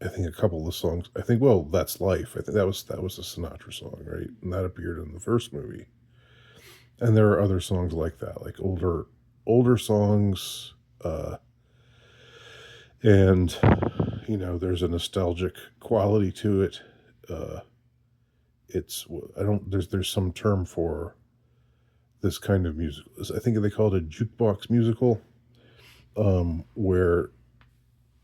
I think a couple of the songs. I think, well, That's Life. I think that was a Sinatra song, right? And that appeared in the first movie. And there are other songs like that, like older songs. And there's a nostalgic quality to it. Uh, it's I don't there's some term for this kind of music. I think they call it a jukebox musical, where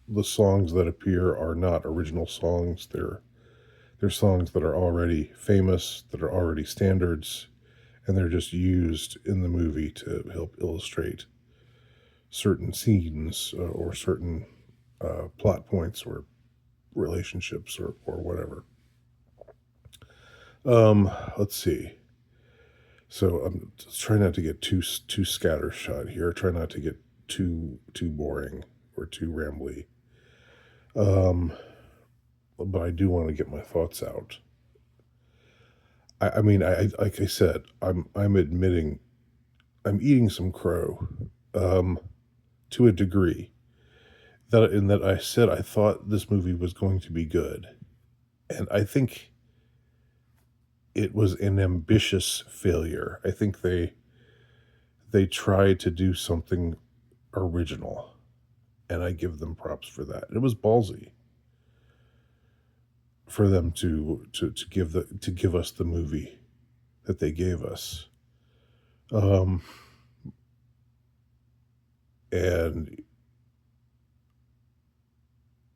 the songs that appear are not original songs. They're songs that are already famous, that are already standards, and they're just used in the movie to help illustrate certain scenes, or certain plot points or relationships, or whatever. Let's see. So I'm trying not to get too scattershot here. Try not to get too boring or too rambly. Um, but I do want to get my thoughts out. I mean, like I said, I'm admitting I'm eating some crow, um, to a degree. That in that I said I thought this movie was going to be good, and I think it was an ambitious failure. I think they tried to do something original, and I give them props for that. It was ballsy for them to give us the movie that they gave us. Um, and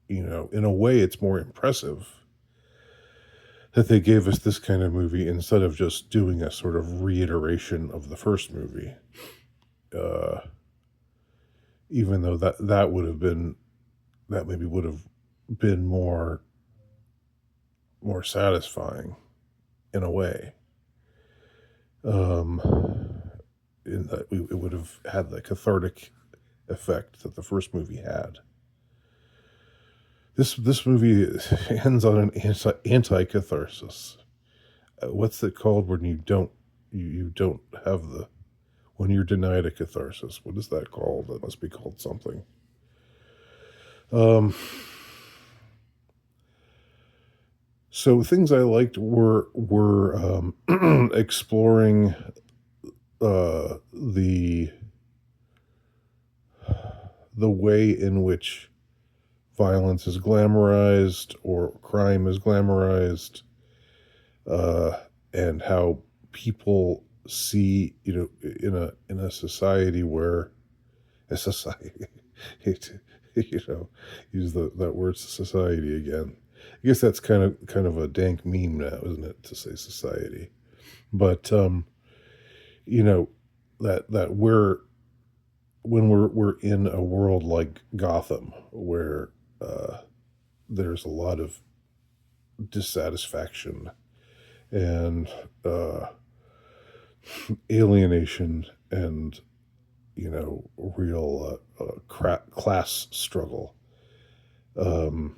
in a way, it's more impressive that they gave us this kind of movie instead of just doing a sort of reiteration of the first movie. Uh, Even though that would have been that maybe would have been more satisfying in a way. Um, in that it would have had the cathartic effect that the first movie had. This movie ends on an anti catharsis. What's it called when you don't have the when you're denied a catharsis? What is that called? That must be called something. Um, so things I liked were exploring the way in which violence is glamorized or crime is glamorized, uh, and how people see, in a society where a society, you know, use that word society again. I guess that's kind of a dank meme now, isn't it, to say society? But you know that we're in a world like Gotham, where there's a lot of dissatisfaction and alienation and real class struggle. Um,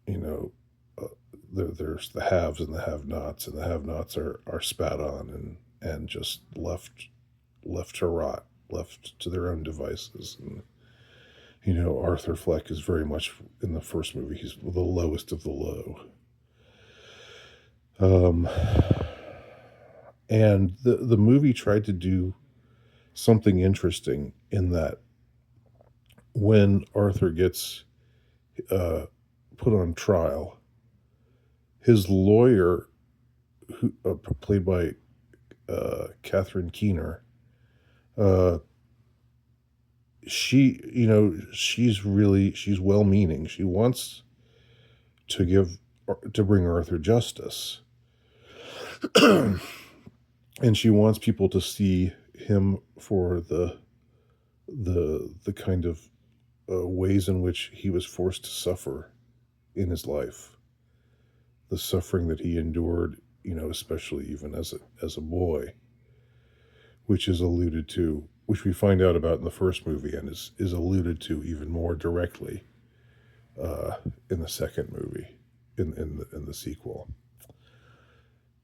you know, there's the haves and the have-nots, and the have-nots are spat on and just left to rot, left to their own devices. And Arthur Fleck is very much in the first movie. He's the lowest of the low. Um, and the movie tried to do something interesting in that when Arthur gets uh, put on trial, his lawyer, who played by Katherine Keener, uh, she's well-meaning. She wants to bring Arthur justice, and she wants people to see him for the kind of ways in which he was forced to suffer in his life, the suffering that he endured, especially even as a boy, which is alluded to, which we find out about in the first movie, and is alluded to even more directly in the second movie, in the sequel.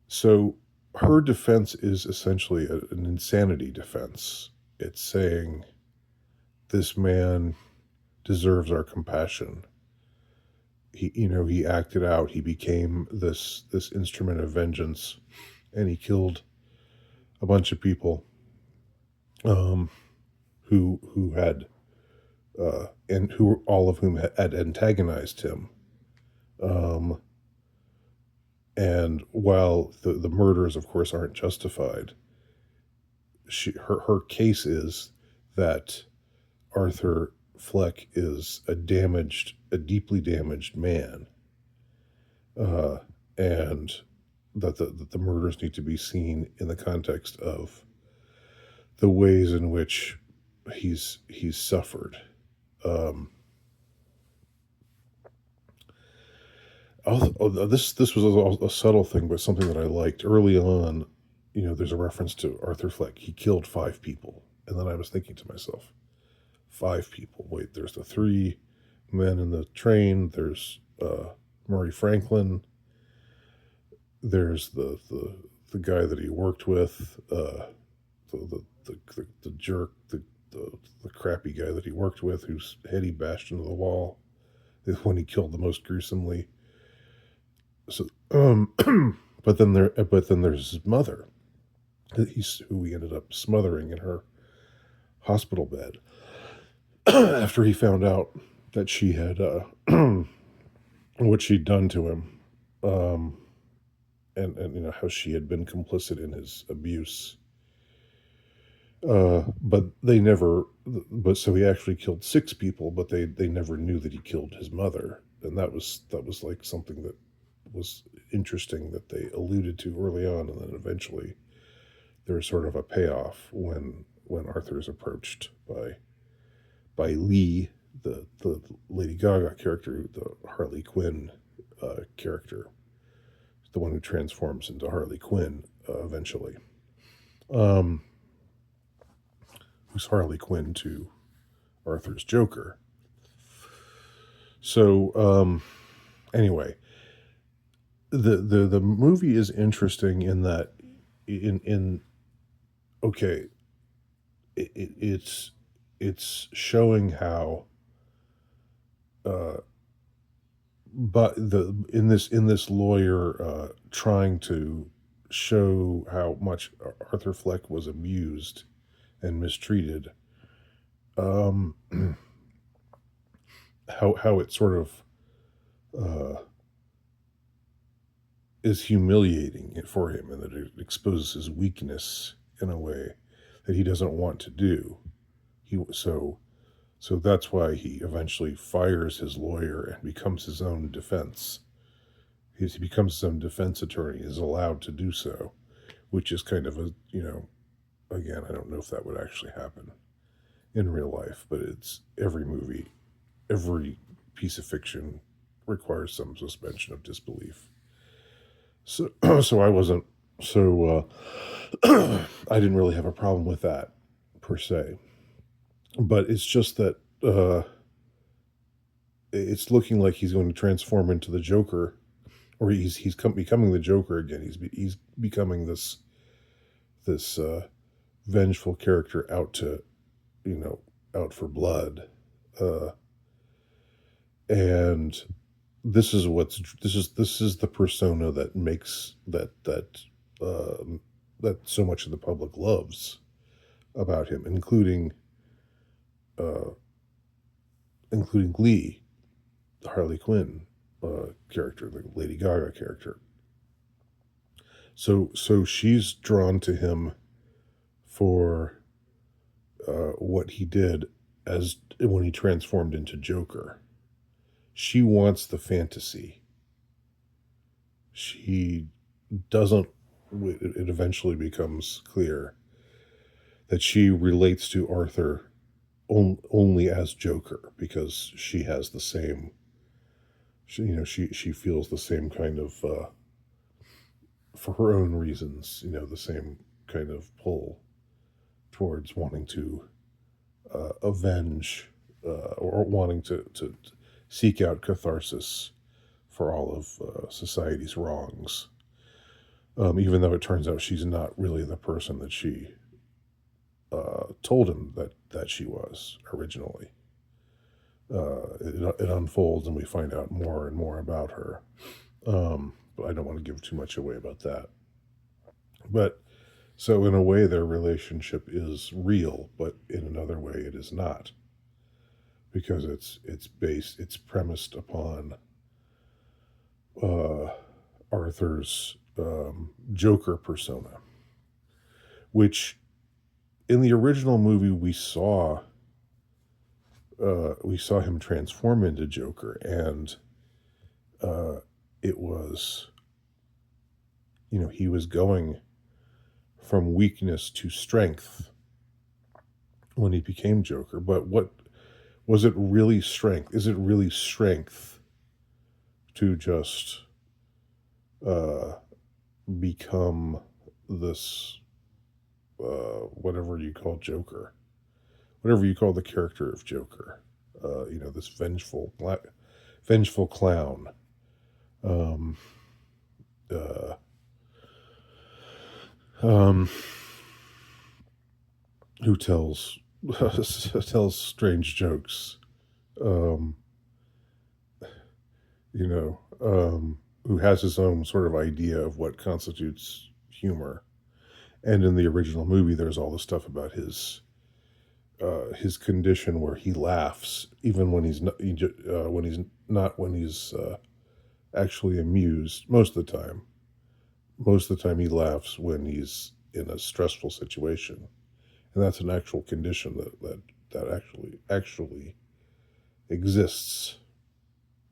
So her defense is essentially an insanity defense. It's saying this man deserves our compassion. he acted out. He became this instrument of vengeance, and he killed a bunch of people, um, who had and who all of whom had antagonized him. Um, and while the murders, of course, aren't justified, her case is that Arthur Fleck is a deeply damaged man, uh, and that the murders need to be seen in the context of the ways in which he's suffered. Um, this was a subtle thing, but something that I liked early on. There's a reference to Arthur Fleck. He killed five people, and then I was thinking to myself, five people. Wait, there's the three men in the train. There's Murray Franklin. There's the guy that he worked with. The jerk, the crappy guy that he worked with, whose head he bashed into the wall. Is when he killed the most gruesomely. So, but then there's his mother, who he ended up smothering in her hospital bed after he found out that she had what she'd done to him, um, and how she had been complicit in his abuse. But they never. But so he actually killed six people, but they never knew that he killed his mother, and that was like something that was interesting that they alluded to early on, and then eventually there's sort of a payoff when Arthur is approached by Lee, the Lady Gaga character, the Harley Quinn character, the one who transforms into Harley Quinn eventually. Um, who's Harley Quinn to Arthur's Joker. So anyway, the movie is interesting in that in okay, it's showing how but in this lawyer trying to show how much Arthur Fleck was abused and mistreated, um, how it sort of is humiliating for him, and that it exposes his weakness in a way that he doesn't want to do. So that's why he eventually fires his lawyer and becomes his own defense. He becomes his own defense attorney, is allowed to do so, which is kind of again, I don't know if that would actually happen in real life, but it's every piece of fiction requires some suspension of disbelief. So, so I wasn't, so I didn't really have a problem with that per se. But it's just that it's looking like he's going to transform into the Joker, or becoming the Joker again. He's becoming this vengeful character out for blood, and this is the persona that makes that so much of the public loves about him, uh, including Lee, the Harley Quinn character, the Lady Gaga character. So she's drawn to him for what he did as when he transformed into Joker. She wants the fantasy. She doesn't. It eventually becomes clear that she relates to Arthur only as Joker, because she has the same. She feels the same kind of for her own reasons. The same kind of pull towards wanting to avenge or wanting to seek out catharsis for all of society's wrongs. Even though it turns out she's not really the person that she told him that she was originally. it unfolds and we find out more and more about her. But I don't want to give too much away about that. But so in a way, their relationship is real, but in another way, it is not, because it's premised upon uh, Arthur's Joker persona, which in the original movie we saw him transform into Joker, and uh, it was, he was going from weakness to strength when he became Joker. But what was it really strength? Is it really strength to just uh, become this whatever you call Joker, whatever you call the character of Joker? This vengeful clown. Um, uh, um, who tells tells strange jokes, um, who has his own sort of idea of what constitutes humor. And in the original movie, there's all the stuff about his condition where he laughs even when he's not when he's actually amused. Most of the time he laughs when he's in a stressful situation, and that's an actual condition that actually exists.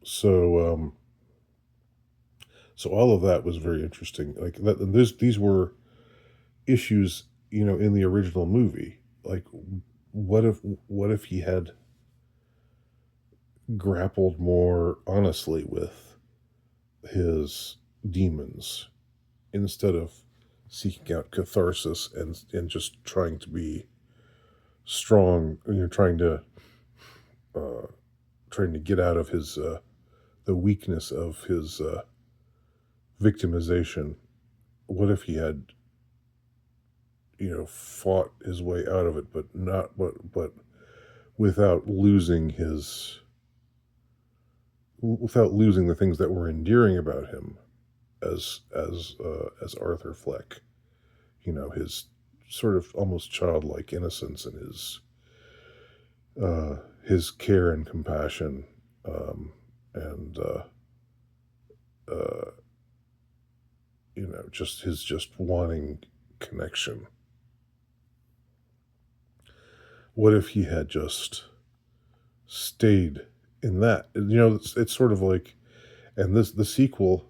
So so all of that was very interesting. Like that, and these were issues, in the original movie. Like, what if he had grappled more honestly with his demons instead of seeking out catharsis and just trying to be strong, uh, trying to get out of his the weakness of his victimization. What if he had, fought his way out of it, but without losing without losing the things that were endearing about him as Arthur Fleck. His sort of almost childlike innocence and his care and compassion, and uh, just his just wanting connection. What if he had just stayed in that? It's sort of like, and the sequel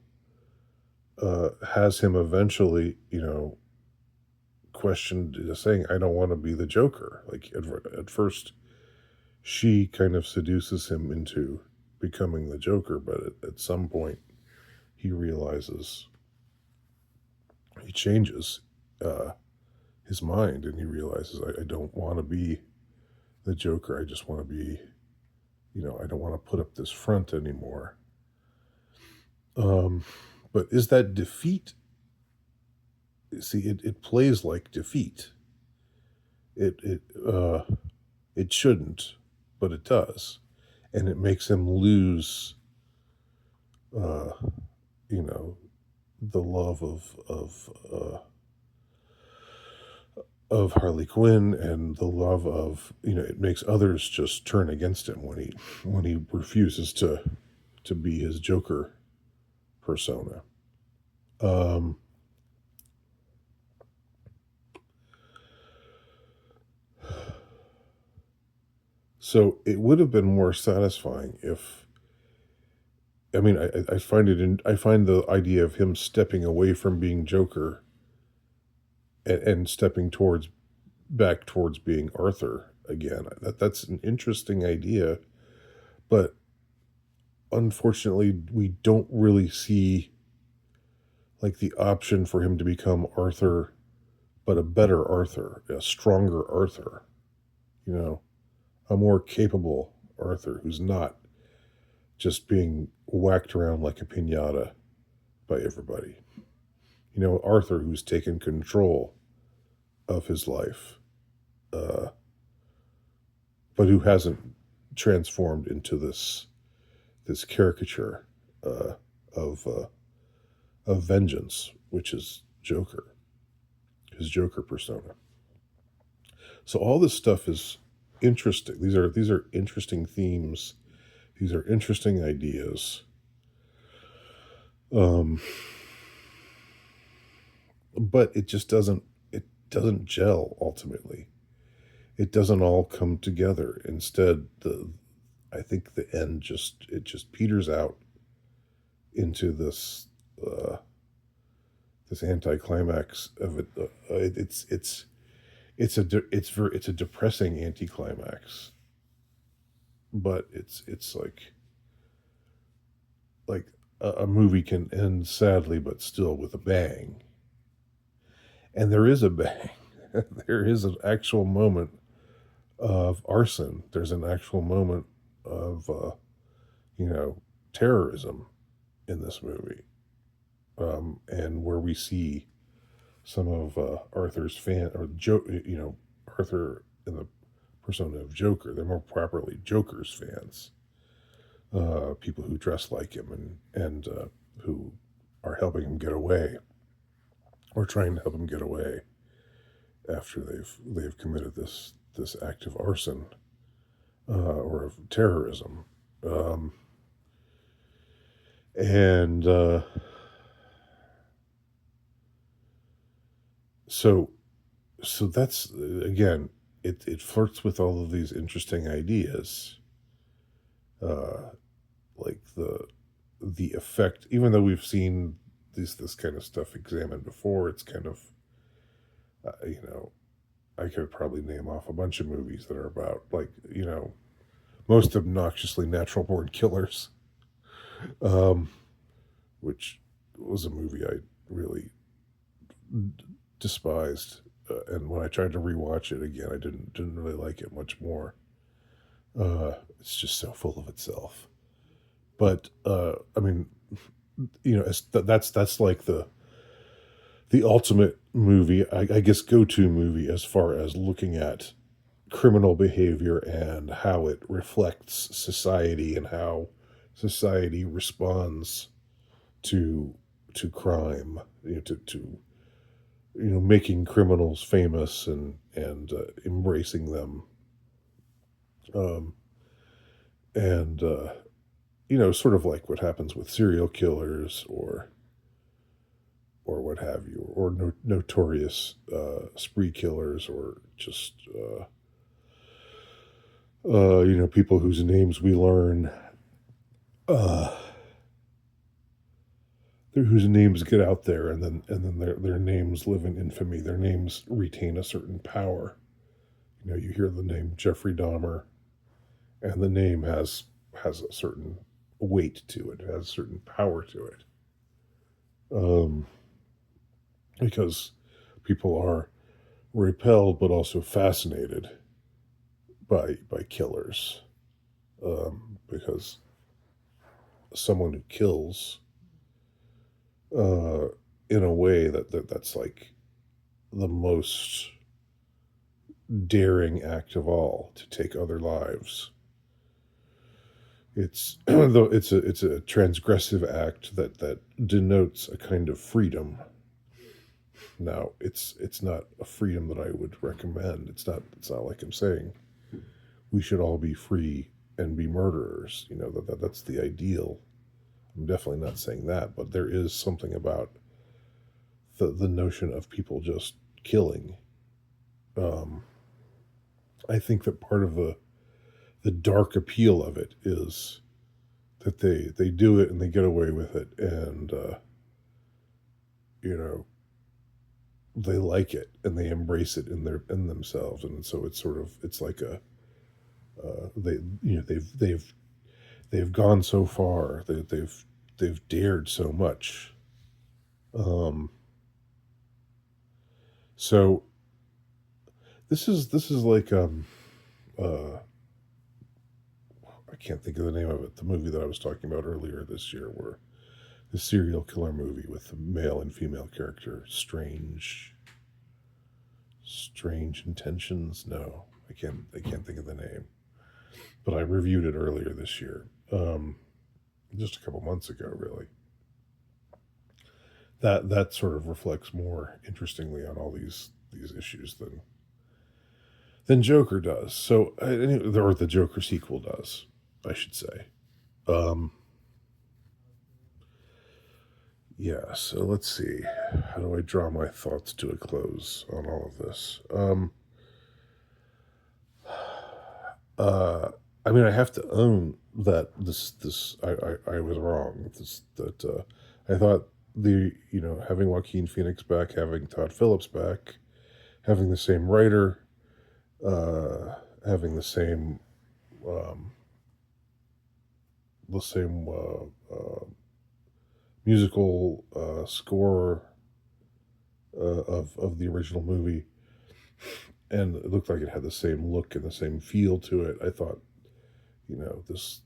has him eventually, questioned, saying, "I don't want to be the Joker." Like at first, she kind of seduces him into becoming the Joker, but at some point, he realizes, he changes his mind, and he realizes, I don't want to be the Joker. I just want to be, I don't want to put up this front anymore. Um, but is that defeat? See, it plays like defeat. It shouldn't, but it does, and it makes him lose, uh, you know, the love of Harley Quinn, and the love of, it makes others just turn against him when he refuses to be his Joker persona. Um, so it would have been more satisfying if, I mean, I find the idea of him stepping away from being Joker and stepping back towards being Arthur again. That's an interesting idea, but unfortunately, we don't really see like the option for him to become Arthur, but a better Arthur, a stronger Arthur, you know, a more capable Arthur who's not just being whacked around like a pinata by everybody. Arthur who's taken control of his life, uh, but who hasn't transformed into this caricature uh, of vengeance, which is Joker, his Joker persona. So all this stuff is interesting. These are interesting themes. These are interesting ideas. Um, but it doesn't gel ultimately. It doesn't all come together. Instead, the I think the end just peters out into uh, this anticlimax of it. It's a depressing anticlimax, but it's like a movie can end sadly, but still with a bang. And there is a bang. There is an actual moment of arson. There's an actual moment of you know terrorism in this movie, and where we see some of Arthur's fan or Arthur in the persona of Joker. They're more properly Joker's fans, people who dress like him and who are helping him get away or trying to help him get away after they've committed this act of arson or of terrorism. Um, and so that's again, it flirts with all of these interesting ideas, uh, like the effect. Even though we've seen this kind of stuff examined before, it's kind of you know I could probably name off a bunch of movies that are about like most obnoxiously natural born killers, um, which was a movie I really despised. And when I tried to rewatch it again, I didn't really like it much more. It's just so full of itself. But I mean, that's like the ultimate movie, I guess, go-to movie as far as looking at criminal behavior and how it reflects society and how society responds to crime, to making criminals famous and embracing them, um, and sort of like what happens with serial killers or what have you, or notorious spree killers, or just people whose names we learn, uh, whose names get out there, and then their names live in infamy. Their names retain a certain power. You hear the name Jeffrey Dahmer, and the name has a certain weight to it. It has a certain power to it, because people are repelled but also fascinated by killers, because someone who kills uh, in a way that's like the most daring act of all, to take other lives. It's though it's a transgressive act that denotes a kind of freedom. Now, it's not a freedom that I would recommend. It's not like I'm saying we should all be free and be murderers. That's the ideal. I'm definitely not saying that, but there is something about the notion of people just killing. Um, I think that part of the dark appeal of it is that they do it and they get away with it, and you know they like it and they embrace it in themselves, and so it's like a they've gone so far, they've dared so much. Um, so this is like uh, I can't think of the name of it. The movie that I was talking about earlier this year, where the serial killer movie with the male and female character, strange intentions. No, I can't think of the name. but I reviewed it earlier this year, just a couple months ago, really. That sort of reflects more interestingly on all these issues than Joker does. So, or the Joker sequel does, I should say. Um, yeah. So let's see. How do I draw my thoughts to a close on all of this? Uh, I mean, I have to own that I was wrong. I thought having Joaquin Phoenix back, having Todd Phillips back, having the same writer, having um, the same musical score of the original movie, and it looked like it had the same look and the same feel to it. I thought, you know, this.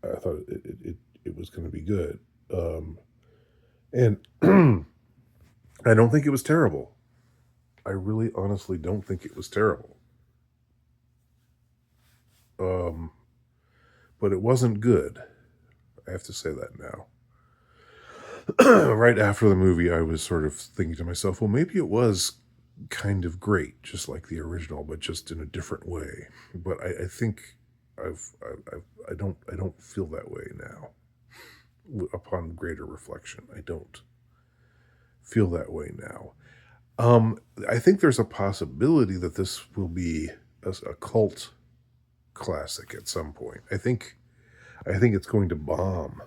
I thought it was going to be good, and I don't think it was terrible. I really, honestly, don't think it was terrible. Um, but it wasn't good. I have to say that now. Right after the movie, I was sort of thinking to myself, well, maybe it was kind of great, just like the original, but just in a different way. But I think I don't feel that way now. Upon greater reflection, I don't feel that way now. I think there's a possibility that this will be a cult classic at some point. I think it's going to bomb.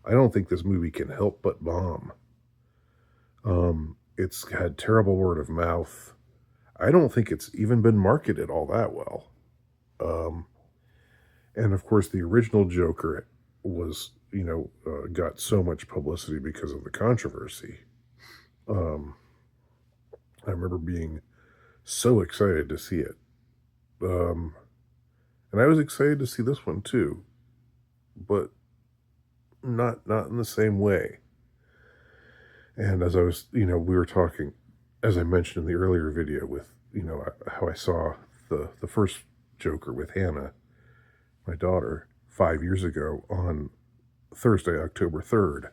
I don't think this movie can help but bomb. It's had terrible word of mouth. I don't think it's even been marketed all that well. Um, and of course, the original Joker was, got so much publicity because of the controversy. Um, I remember being so excited to see it. Um, and I was excited to see this one too, but not in the same way. And as I was, we were talking, as I mentioned in the earlier video, with how I saw the first Joker with Hannah, my daughter, 5 years ago on Thursday, October 3rd.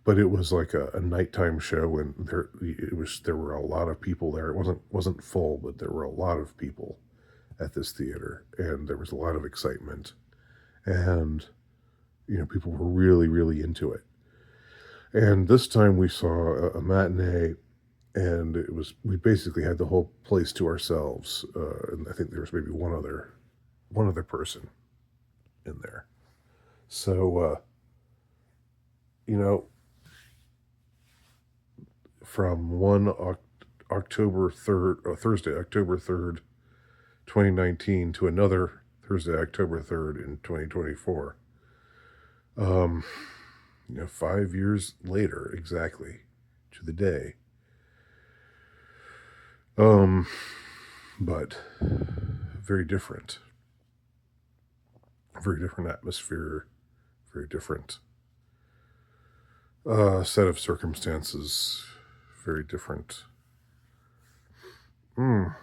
But it was like a nighttime show, and there were a lot of people there. It wasn't full, but there were a lot of people at this theater, and there was a lot of excitement, and people were really, really into it. And this time we saw a matinee, and we basically had the whole place to ourselves. And I think there was maybe one other person in there. So you know, from Thursday, October 3rd, 2019, to another Thursday, October 3rd in 2024. 5 years later, exactly to the day. But very different atmosphere, very different set of circumstances, very different. I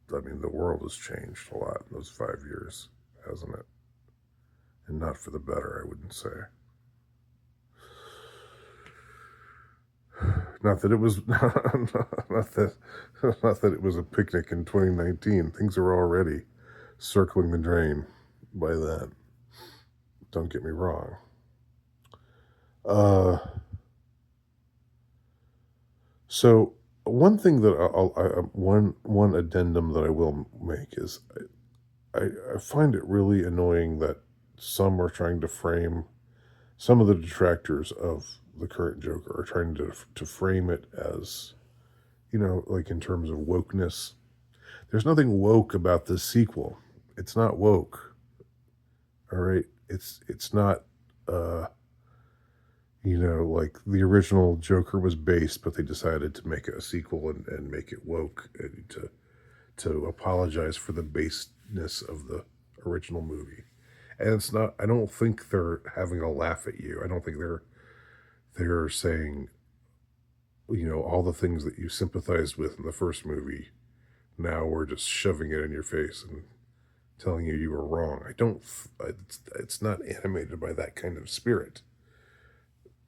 mean, the world has changed a lot in those 5 years, hasn't it? And not for the better, I wouldn't say. Not that it was not that it was a picnic in 2019. Things are already circling the drain by then. Don't get me wrong. So one thing that one addendum that I will make is I find it really annoying that some are trying to frame, some of the detractors of the current Joker are trying to frame it as, like in terms of wokeness. There's nothing woke about this sequel. It's not woke. All right. It's not, like the original Joker was based, but they decided to make a sequel and make it woke, and to apologize for the baseness of the original movie. And it's not, I don't think they're having a laugh at you. I don't think they're saying, all the things that you sympathized with in the first movie, now we're just shoving it in your face and telling you were wrong. I don't. It's not animated by that kind of spirit.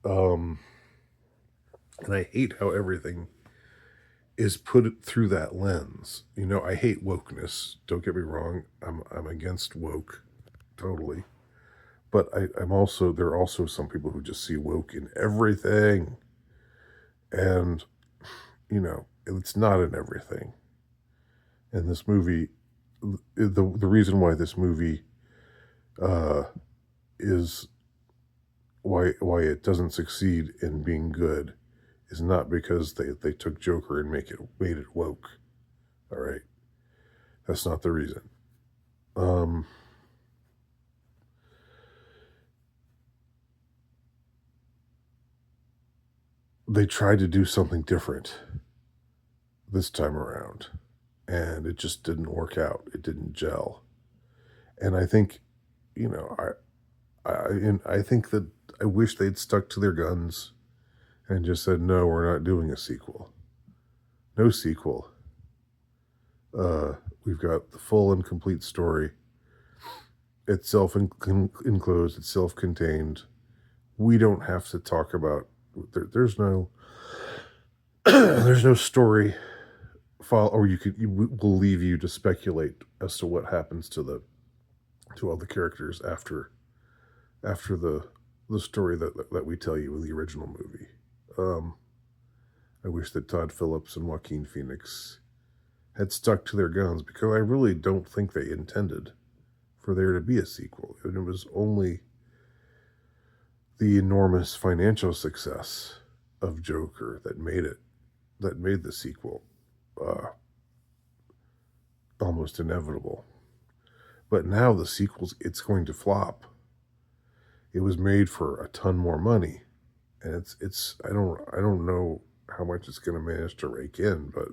Um, and I hate how everything is put through that lens. I hate wokeness. Don't get me wrong. I'm against woke, totally. But there are also some people who just see woke in everything, and it's not in everything. And this movie, the reason why this movie uh, is why it doesn't succeed in being good is not because they took Joker and made it woke. All right, that's not the reason. Um, they tried to do something different this time around, and it just didn't work out. It didn't gel. And I think, you know, I think that I wish they'd stuck to their guns and just said, no, we're not doing a sequel. No sequel. We've got the full and complete story. It's enclosed. It's self-contained. We don't have to talk about. There's no. There's no story file, or we'll leave you to speculate as to what happens to all the characters after the story that we tell you in the original movie. I wish that Todd Phillips and Joaquin Phoenix had stuck to their guns, because I really don't think they intended for there to be a sequel. And it was only the enormous financial success of Joker that made the sequel uh, almost inevitable. But now the it's going to flop. It was made for a ton more money, and I don't know how much it's going to manage to rake in, but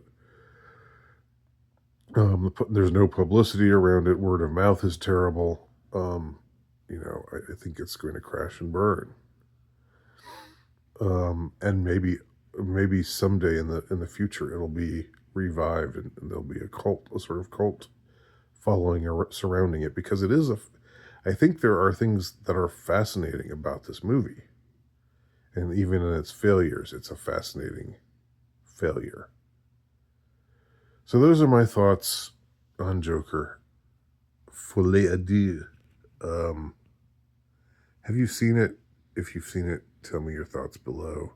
there's no publicity around it. Word of mouth is terrible. I think it's going to crash and burn. And maybe someday in the future it'll be revived, and there'll be a sort of cult following surrounding it, because I think there are things that are fascinating about this movie, and even in its failures, it's a fascinating failure. So those are my thoughts on Joker. Folie à deux. Have you seen it? If you've seen it, tell me your thoughts below.